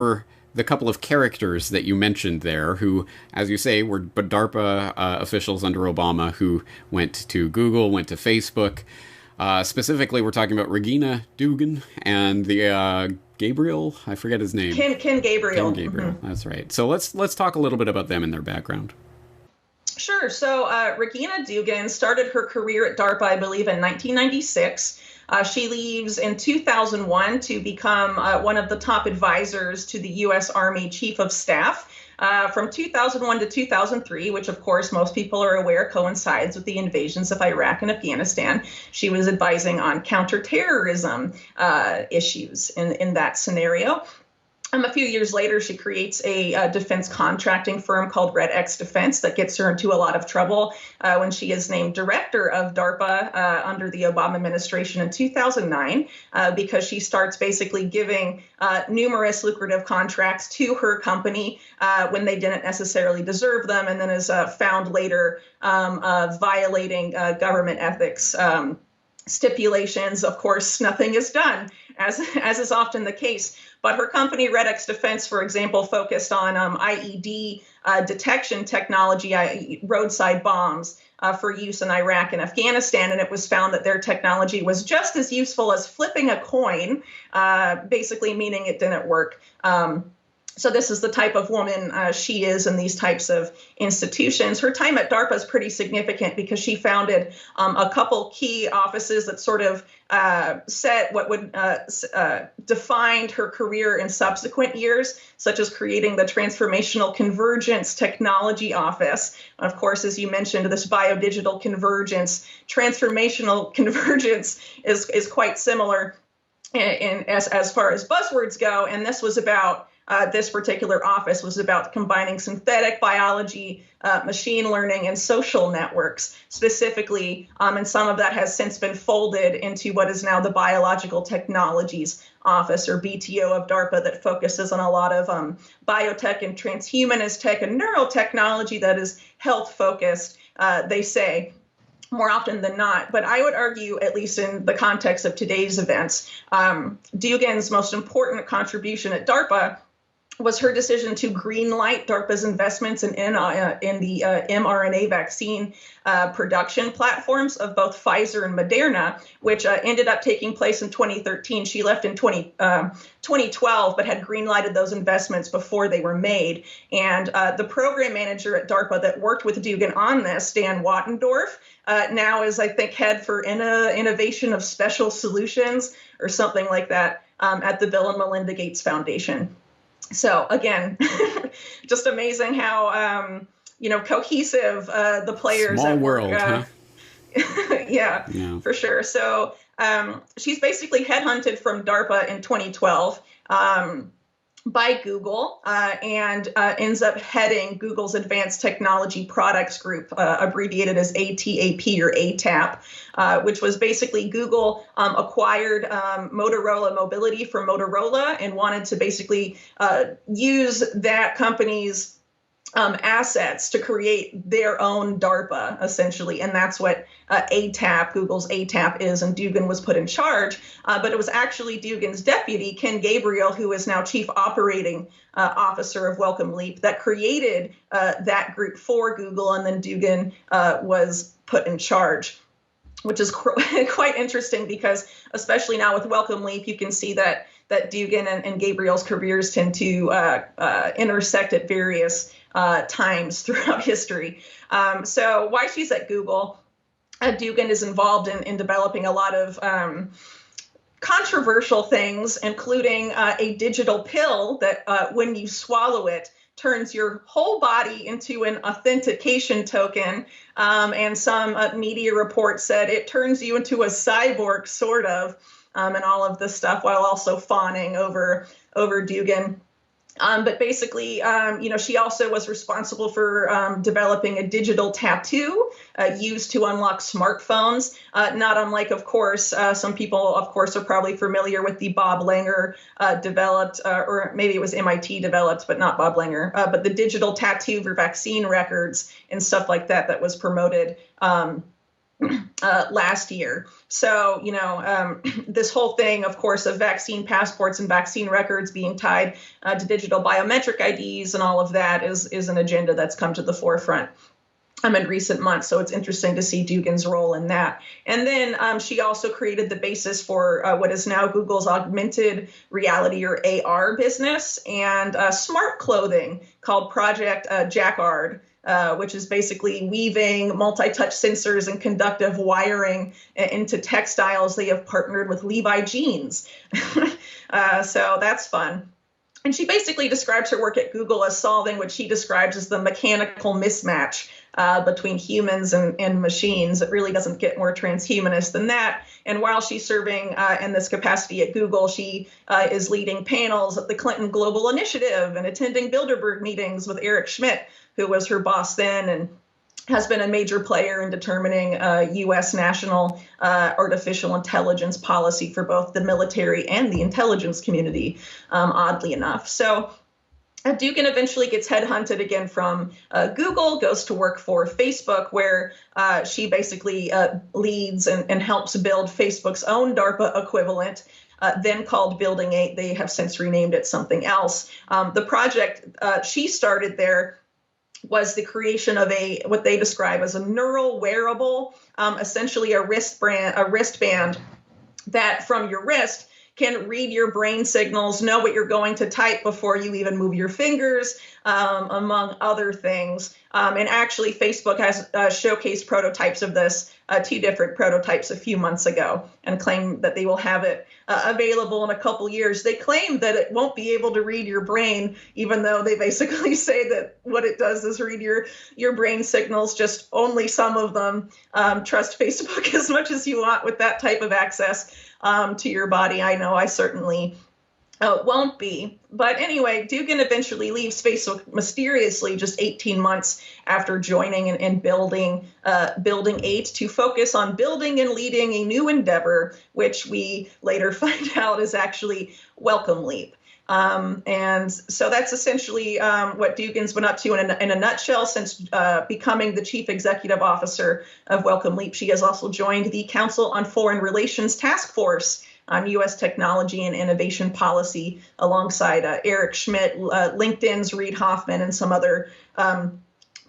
for the couple of characters that you mentioned there, who, as you say, were DARPA officials under Obama who went to Google, went to Facebook. Specifically, we're talking about Regina Dugan and the Gabriel. I forget his name. Ken Gabriel. Ken Gabriel. Mm-hmm. That's right. So let's talk a little bit about them and their background. Sure. So Regina Dugan started her career at DARPA, I believe, in 1996. She leaves in 2001 to become one of the top advisors to the U.S. Army Chief of Staff. From 2001 to 2003, which of course most people are aware coincides with the invasions of Iraq and Afghanistan. She was advising on counterterrorism issues in that scenario. A few years later, she creates a defense contracting firm called Red X Defense that gets her into a lot of trouble when she is named director of DARPA under the Obama administration in 2009 because she starts basically giving numerous lucrative contracts to her company when they didn't necessarily deserve them, and then is found later violating government ethics stipulations. Of course, nothing is done, as is often the case. But her company, Red X Defense, for example, focused on IED detection technology, roadside bombs for use in Iraq and Afghanistan. And it was found that their technology was just as useful as flipping a coin, basically meaning it didn't work. So this is the type of woman she is in these types of institutions. Her time at DARPA is pretty significant because she founded a couple key offices that sort of set what would defined her career in subsequent years, such as creating the Transformational Convergence Technology Office. Of course, as you mentioned, this biodigital convergence, transformational convergence is quite similar as far as buzzwords go. And this was about this particular office was about combining synthetic biology, machine learning, and social networks specifically. And some of that has since been folded into what is now the Biological Technologies Office, or BTO, of DARPA, that focuses on a lot of biotech and transhumanist tech and neurotechnology that is health focused, they say, more often than not. But I would argue, at least in the context of today's events, Dugan's most important contribution at DARPA was her decision to greenlight DARPA's investments in the mRNA vaccine production platforms of both Pfizer and Moderna, which ended up taking place in 2013. She left in 2012, but had greenlighted those investments before they were made. And the program manager at DARPA that worked with Dugan on this, Dan Wattendorf, now is, I think, head for innovation of special solutions or something like that at the Bill and Melinda Gates Foundation. So again, just amazing how cohesive the players. Small world, huh? yeah, for sure. So she's basically headhunted from DARPA in 2012 by Google and ends up heading Google's Advanced Technology Products Group, abbreviated as ATAP or ATAP, which was basically Google acquired Motorola Mobility from Motorola and wanted to basically use that company's assets to create their own DARPA, essentially. And that's what ATAP, Google's ATAP is, and Dugan was put in charge. But it was actually Dugan's deputy, Ken Gabriel, who is now Chief Operating Officer of Wellcome Leap, that created that group for Google, and then Dugan was put in charge, which is quite interesting because, especially now with Wellcome Leap, you can see that Dugan and Gabriel's careers tend to intersect at various times throughout history. So while she's at Google, Dugan is involved in developing a lot of controversial things, including a digital pill that when you swallow it, turns your whole body into an authentication token. And some media reports said it turns you into a cyborg, sort of, and all of this stuff, while also fawning over Dugan. But basically, she also was responsible for developing a digital tattoo used to unlock smartphones. Not unlike, of course, some people, of course, are probably familiar with the Bob Langer developed, or maybe it was MIT developed, but not Bob Langer, but the digital tattoo for vaccine records and stuff like that was promoted last year. So, this whole thing, of course, of vaccine passports and vaccine records being tied to digital biometric IDs and all of that is an agenda that's come to the forefront in recent months. So it's interesting to see Dugan's role in that. And then she also created the basis for what is now Google's augmented reality or AR business and smart clothing called Project Jacquard. Which is basically weaving multi-touch sensors and conductive wiring into textiles. They have partnered with Levi Jeans. So that's fun. And she basically describes her work at Google as solving what she describes as the mechanical mismatch between humans and machines. It really doesn't get more transhumanist than that. And while she's serving in this capacity at Google, she is leading panels at the Clinton Global Initiative and attending Bilderberg meetings with Eric Schmidt, who was her boss then and has been a major player in determining U.S. national artificial intelligence policy for both the military and the intelligence community, oddly enough. So Dugan eventually gets headhunted again from Google, goes to work for Facebook, where she basically leads and helps build Facebook's own DARPA equivalent, then called Building 8. They have since renamed it something else. The project she started there was the creation of what they describe as a neural wearable, essentially a wristband that from your wrist can read your brain signals, know what you're going to type before you even move your fingers, among other things. And actually, Facebook has showcased prototypes of this, 2 different prototypes a few months ago, and claim that they will have it available in a couple years. They claim that it won't be able to read your brain, even though they basically say that what it does is read your brain signals, just only some of them. Trust Facebook as much as you want with that type of access to your body. I know I certainly won't be. But anyway, Dugan eventually leaves Facebook mysteriously just 18 months after joining and building 8 to focus on building and leading a new endeavor, which we later find out is actually Wellcome Leap. And so that's essentially what Dugan's been up to in a nutshell since becoming the chief executive officer of Wellcome Leap. She has also joined the Council on Foreign Relations Task Force on U.S. technology and innovation policy alongside Eric Schmidt, LinkedIn's Reid Hoffman, and some other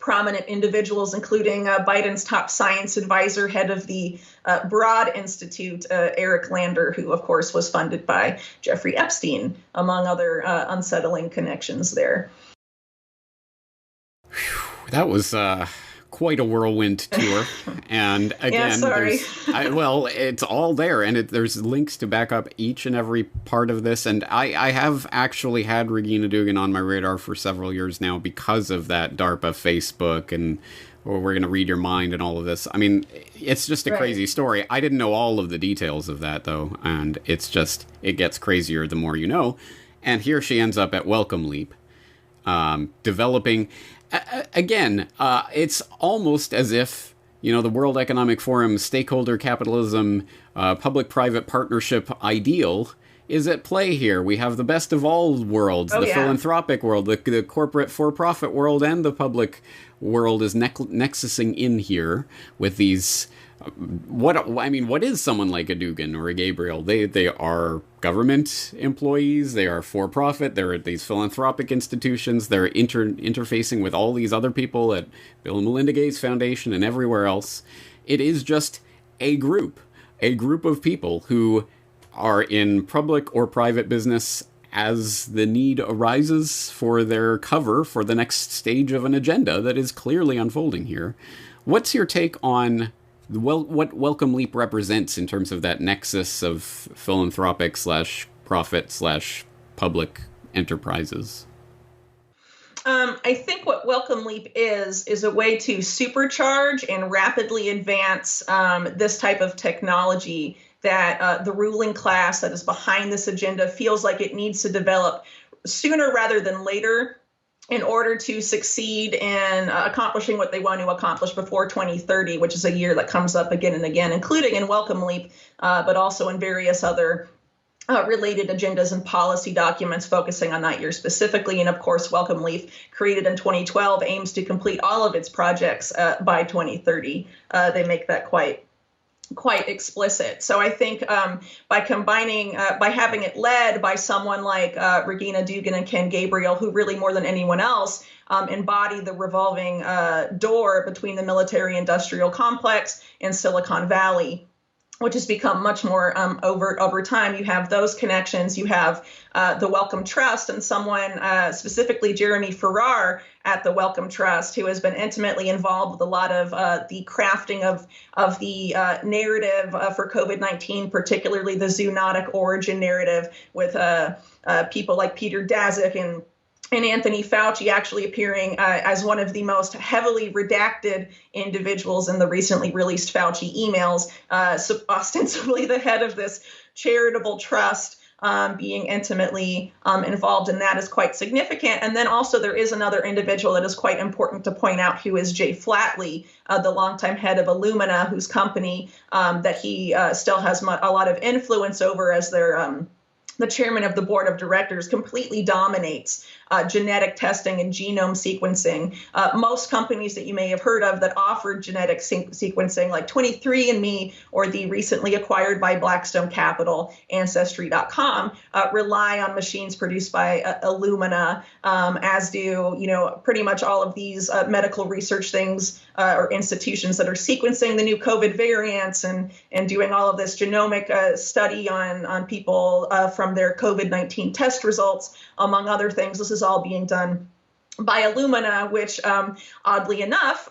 prominent individuals, including Biden's top science advisor, head of the Broad Institute, Eric Lander, who, of course, was funded by Jeffrey Epstein, among other unsettling connections there. That was quite a whirlwind tour. And again, it's all there, and there's links to back up each and every part of this. And I have actually had Regina Dugan on my radar for several years now because of that DARPA Facebook and we're going to read your mind and all of this. I mean, it's just a crazy story. I didn't know all of the details of that, though, and it gets crazier the more you know. And here she ends up at Wellcome Leap, developing... Again, it's almost as if, the World Economic Forum stakeholder capitalism, public-private partnership ideal is at play here. We have the best of all worlds, philanthropic world, the corporate for-profit world, and the public world is nexusing in here with these... What is someone like a Dugan or a Gabriel? They are government employees. They are for-profit. They're at these philanthropic institutions. They're interfacing with all these other people at Bill and Melinda Gates Foundation and everywhere else. It is just a group of people who are in public or private business as the need arises for their cover for the next stage of an agenda that is clearly unfolding here. What's your take on what Wellcome Leap represents in terms of that nexus of philanthropic /profit /public enterprises? I think what Wellcome Leap is a way to supercharge and rapidly advance this type of technology that the ruling class that is behind this agenda feels like it needs to develop sooner rather than later in order to succeed in accomplishing what they want to accomplish before 2030, which is a year that comes up again and again, including in Wellcome Leap, but also in various other related agendas and policy documents focusing on that year specifically. And of course, Wellcome Leaf, created in 2012, aims to complete all of its projects by 2030. They make that quite explicit. So I think by combining, by having it led by someone like Regina Dugan and Ken Gabriel, who really more than anyone else embody the revolving door between the military-industrial complex and Silicon Valley, which has become much more overt over time. You have those connections. You have the Wellcome Trust and someone, specifically Jeremy Farrar at the Wellcome Trust, who has been intimately involved with a lot of the crafting of the narrative for COVID-19, particularly the zoonotic origin narrative, with people like Peter Daszak and Anthony Fauci actually appearing as one of the most heavily redacted individuals in the recently released Fauci emails, so ostensibly the head of this charitable trust, being intimately involved in that is quite significant. And then also there is another individual that is quite important to point out, who is Jay Flatley, the longtime head of Illumina, whose company that he still has a lot of influence over as their the chairman of the board of directors, completely dominates genetic testing and genome sequencing. Most companies that you may have heard of that offer genetic sequencing, like 23andMe or the recently acquired by Blackstone Capital, Ancestry.com, rely on machines produced by Illumina, as do, pretty much all of these medical research things or institutions that are sequencing the new COVID variants and doing all of this genomic study on people from their COVID-19 test results, among other things. This is all being done by Illumina, which oddly enough,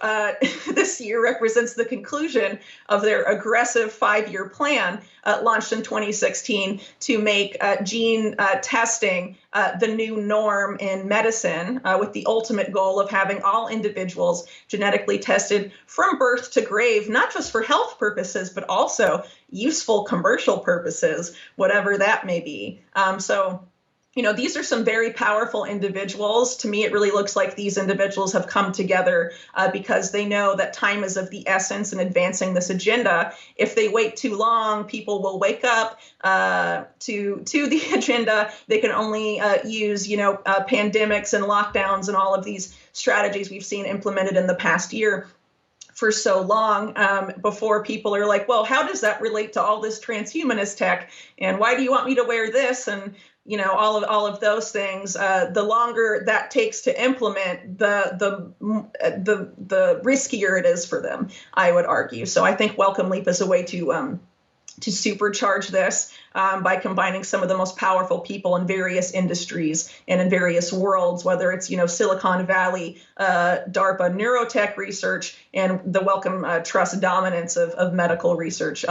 this year represents the conclusion of their aggressive 5-year plan launched in 2016 to make gene testing the new norm in medicine, with the ultimate goal of having all individuals genetically tested from birth to grave, not just for health purposes, but also useful commercial purposes, whatever that may be. These are some very powerful individuals. To me, it really looks like these individuals have come together because they know that time is of the essence in advancing this agenda. If they wait too long, people will wake up to the agenda. They can only use, pandemics and lockdowns and all of these strategies we've seen implemented in the past year for so long before people are like, well, how does that relate to all this transhumanist tech? And why do you want me to wear this? And all of those things. The longer that takes to implement, the riskier it is for them, I would argue. So I think Wellcome Leap is a way to supercharge this by combining some of the most powerful people in various industries and in various worlds, whether it's, Silicon Valley, DARPA neurotech research, and the Wellcome Trust dominance of medical research.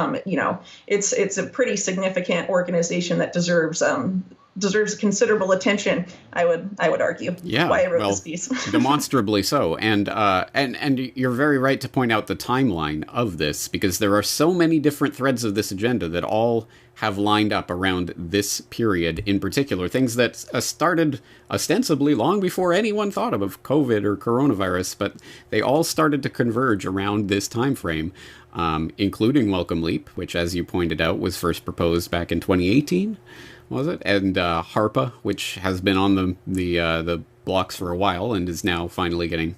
It's a pretty significant organization that deserves considerable attention, I would argue. Yeah, why I wrote this piece. Demonstrably so. And you're very right to point out the timeline of this, because there are so many different threads of this agenda that all have lined up around this period in particular. Things that started ostensibly long before anyone thought of COVID or coronavirus, but they all started to converge around this time frame, including Wellcome Leap, which, as you pointed out, was first proposed back in 2018. Was it? And HARPA, which has been on the blocks for a while and is now finally getting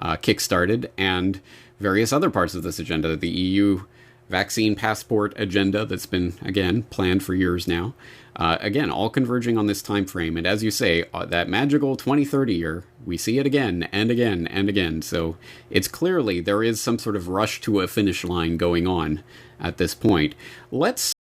kickstarted, and various other parts of this agenda, the EU vaccine passport agenda that's been, again, planned for years now. Again, all converging on this time frame. And as you say, that magical 2030 year, we see it again and again and again. So it's clearly there is some sort of rush to a finish line going on at this point. Let's